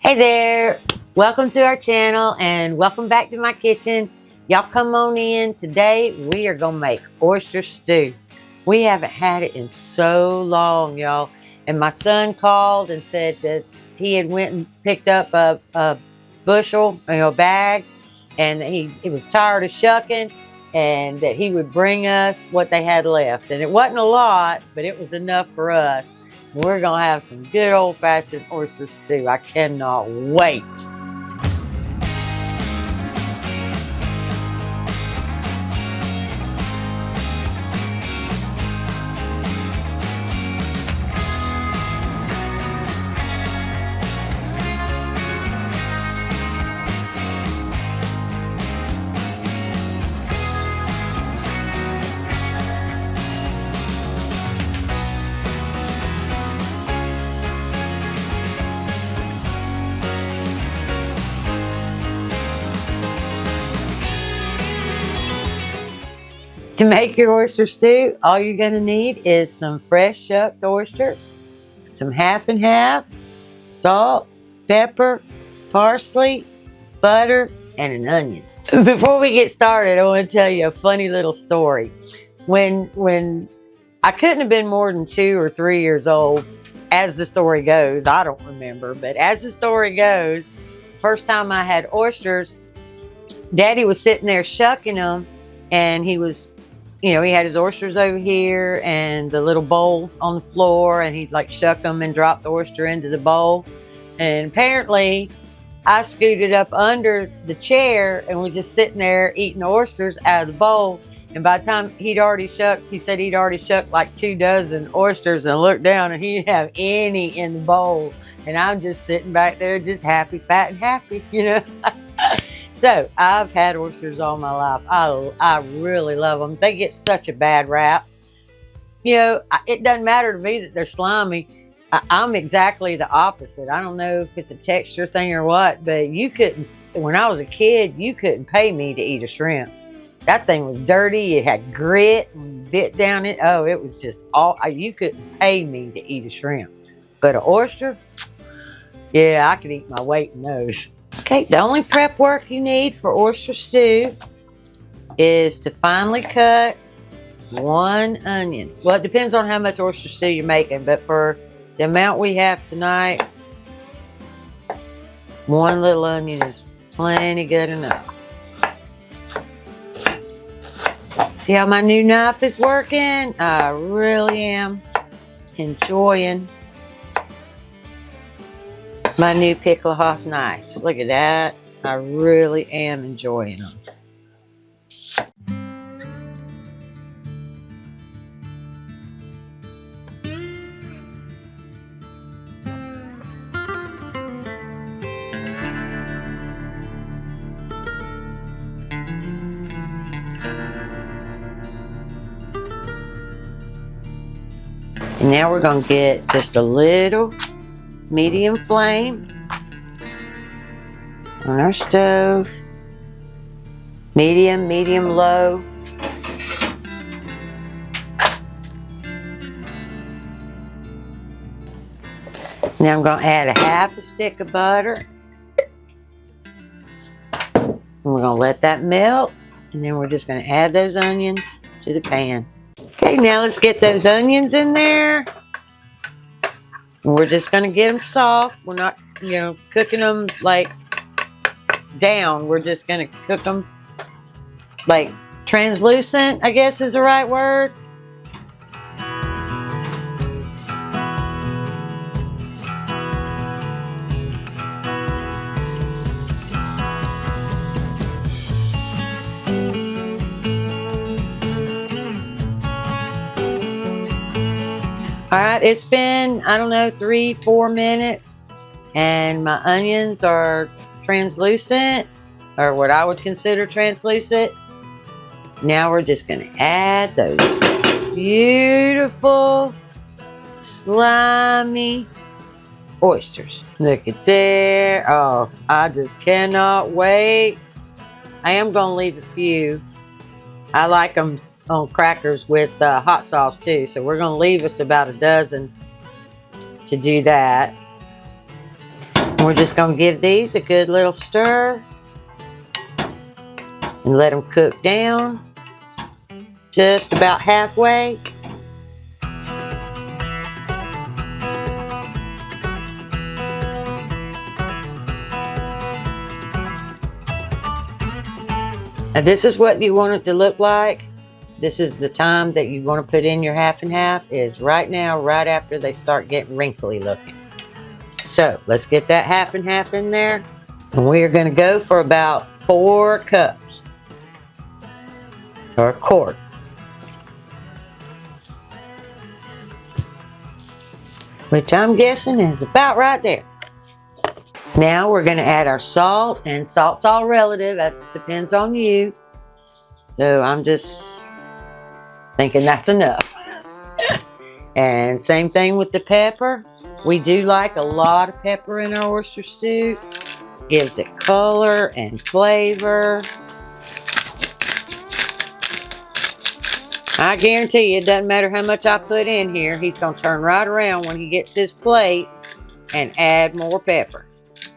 Hey there, welcome to our channel and welcome back to my kitchen. Y'all come on in. Today we are gonna make oyster stew. We haven't had it in so long, y'all. And my son called and said that he had went and picked up a bushel, a bag, and he was tired of shucking, and that he would bring us what they had left. And it wasn't a lot, but it was enough for us. We're gonna have some good old-fashioned oyster stew. I cannot wait. To make your oyster stew, all you're going to need is some fresh shucked oysters, some half and half, salt, pepper, parsley, butter, and an onion. Before we get started, I want to tell you a funny little story. When I couldn't have been more than 2 or 3 years old, as the story goes, I don't remember, but as the story goes, first time I had oysters, Daddy was sitting there shucking them, and he was, he had his oysters over here and the little bowl on the floor, and he'd like shuck them and drop the oyster into the bowl. And apparently I scooted up under the chair and was just sitting there eating the oysters out of the bowl. And by the time he'd already shucked, he said he'd already shucked like 2 dozen oysters, and looked down and he didn't have any in the bowl. And I'm just sitting back there just happy, fat and happy, So I've had oysters all my life. I really love them. They get such a bad rap. It doesn't matter to me that they're slimy. I'm exactly the opposite. I don't know if it's a texture thing or what, but when I was a kid, you couldn't pay me to eat a shrimp. That thing was dirty. It had grit and bit down it. Oh, it was just you couldn't pay me to eat a shrimp. But an oyster, yeah, I could eat my weight in those. Okay, the only prep work you need for oyster stew is to finely cut 1 onion. Well, it depends on how much oyster stew you're making, but for the amount we have tonight, 1 little onion is plenty good enough. See how my new knife is working? I really am enjoying my new Piklohas knives. Look at that. I really am enjoying them. And now we're going to get just a little medium flame on our stove. Medium, low. Now I'm going to add a 1/2 stick of butter. And we're going to let that melt. And then we're just going to add those onions to the pan. Okay, now let's get those onions in there. And we're just going to get them soft. We're not, cooking them like down. We're just going to cook them like translucent, I guess is the right word. All right, it's been, 3-4 minutes, and my onions are translucent, or what I would consider translucent. Now we're just going to add those beautiful, slimy oysters. Look at there. Oh, I just cannot wait. I am going to leave a few. I like them on crackers with hot sauce too, so we're going to leave us about a dozen to do that. We're just going to give these a good little stir and let them cook down just about halfway. Now this is what you want it to look like. This is the time that you want to put in your half and half, is right now, right after they start getting wrinkly looking. So let's get that half and half in there. And we are going to go for about 4 cups or a quart. Which I'm guessing is about right there. Now we're going to add our salt, and salt's all relative. That depends on you. So I'm just thinking that's enough. And same thing with the pepper. We do like a lot of pepper in our oyster stew. Gives it color and flavor. I guarantee you, it doesn't matter how much I put in here, he's going to turn right around when he gets his plate and add more pepper.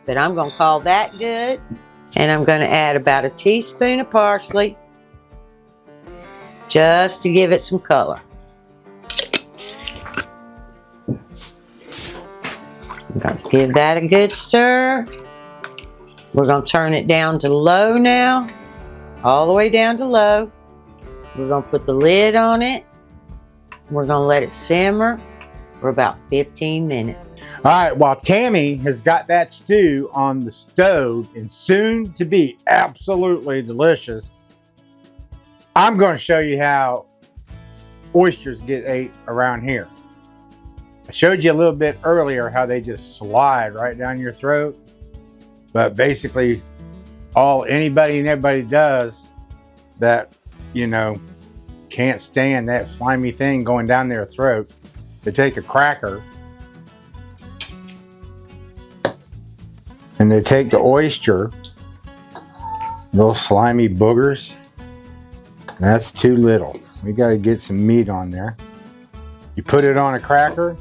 But I'm going to call that good. And I'm going to add about a teaspoon of parsley just to give it some color. I'm going to give that a good stir. We're going to turn it down to low now, all the way down to low. We're going to put the lid on it. We're going to let it simmer for about 15 minutes. All right, while Tammy has got that stew on the stove and soon to be absolutely delicious, I'm going to show you how oysters get ate around here. I showed you a little bit earlier how they just slide right down your throat, but basically all anybody and everybody does that, you know, can't stand that slimy thing going down their throat, they take a cracker and they take the oyster, those slimy boogers. That's too little. We got to get some meat on there. You put it on a cracker.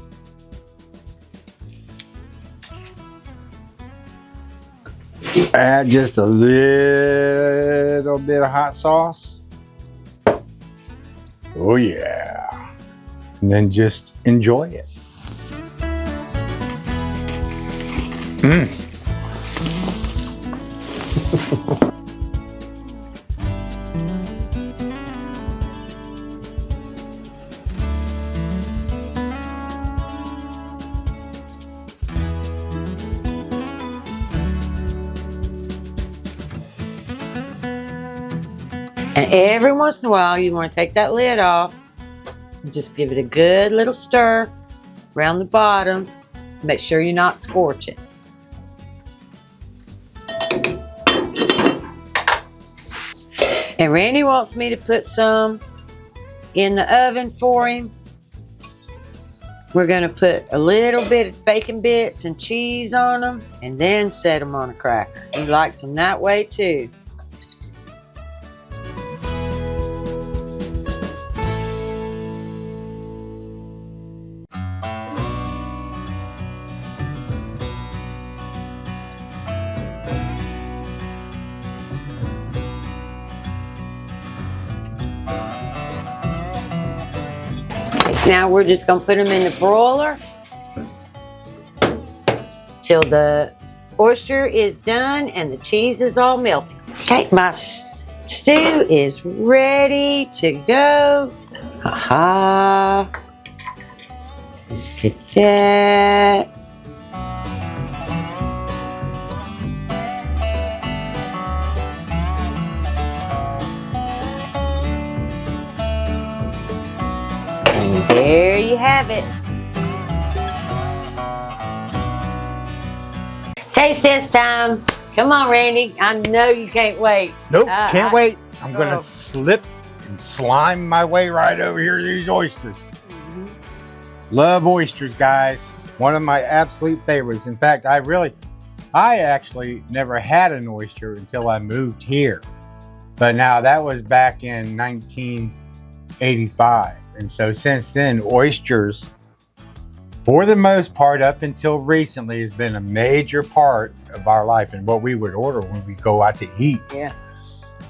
Add just a little bit of hot sauce. Oh yeah. And then just enjoy it. And every once in a while, you want to take that lid off and just give it a good little stir around the bottom. Make sure you're not scorching. And Randy wants me to put some in the oven for him. We're going to put a little bit of bacon bits and cheese on them and then set them on a cracker. He likes them that way too. Now we're just going to put them in the broiler till the oyster is done and the cheese is all melted. Okay, my stew is ready to go. Ha-ha. Look at that. And there you have it. Taste test time. Come on, Randy. I know you can't wait. Nope, can't wait. I'm going to slip and slime my way right over here to these oysters. Love oysters, guys. One of my absolute favorites. In fact, I actually never had an oyster until I moved here. But now that was back in 1985. And so since then, oysters for the most part, up until recently, has been a major part of our life and what we would order when we go out to eat. Yeah.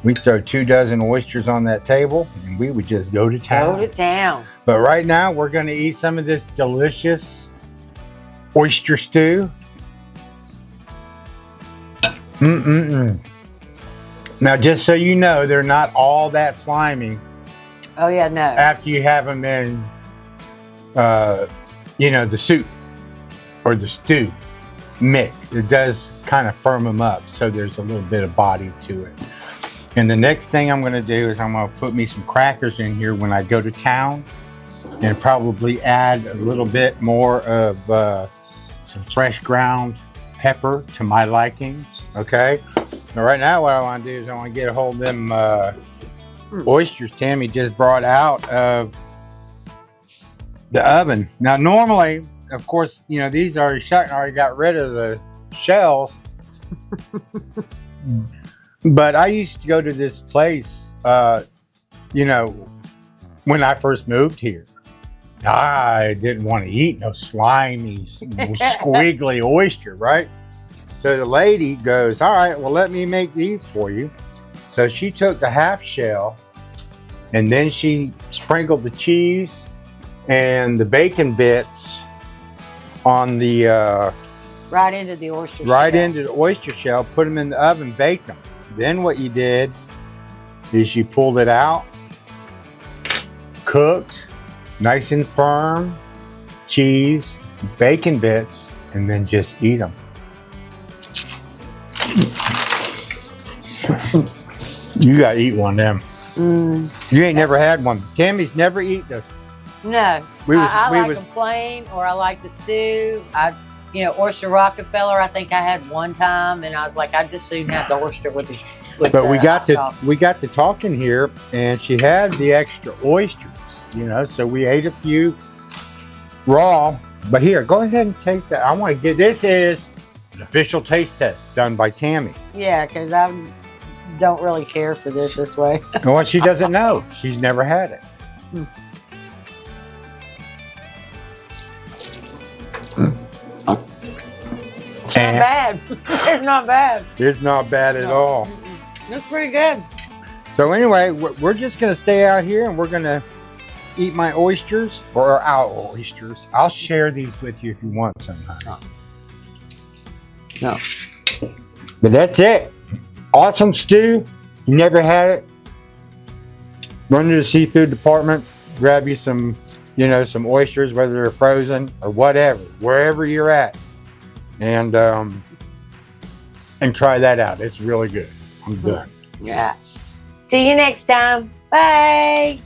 We'd throw 2 dozen oysters on that table and we would just go to town. Go to town. But right now, we're going to eat some of this delicious oyster stew. Now, just so you know, they're not all that slimy. Oh, yeah, no. After you have them in, you know, the soup or the stew mix. It does kind of firm them up, so there's a little bit of body to it. And the next thing I'm going to do is I'm going to put me some crackers in here when I go to town, and probably add a little bit more of some fresh ground pepper to my liking. Okay. Now, right now, what I want to do is I want to get a hold of them oysters Tammy just brought out of the oven. Now, normally, of course, you know, these are shut and already got rid of the shells. But I used to go to this place, you know, when I first moved here. I didn't want to eat no slimy, squiggly oyster, right? So the lady goes, all right, well, let me make these for you. So she took the half shell and then she sprinkled the cheese and the bacon bits on the right into the oyster right shell. into the oyster shell, put them in the oven, bake them. Then what you did is you pulled it out, cooked, nice and firm, cheese, bacon bits, and then just eat them. You gotta eat one of them. You ain't never had one. Tammy's never eat this. No, I like them plain, or I like the stew. You know, oyster Rockefeller, I think I had one time, and I was like, I just soon have the oyster with the but we got to talking here, and she had the extra oysters, you know, so we ate a few raw. But here, go ahead and taste that. I want to get, this is an official taste test done by Tammy. Yeah, because I don't really care for this way. Well, she doesn't know. She's never had it. It's not bad. It's not bad. It's not bad at all. It's pretty good. So anyway, we're just going to stay out here and we're going to eat my oysters, or our oysters. I'll share these with you if you want sometime. No. But that's it. Awesome stew. You never had it? Run to the seafood department, grab you some, you know, some oysters, whether they're frozen or whatever, wherever you're at. And try that out. It's really good. I'm done. Yeah. See you next time. Bye.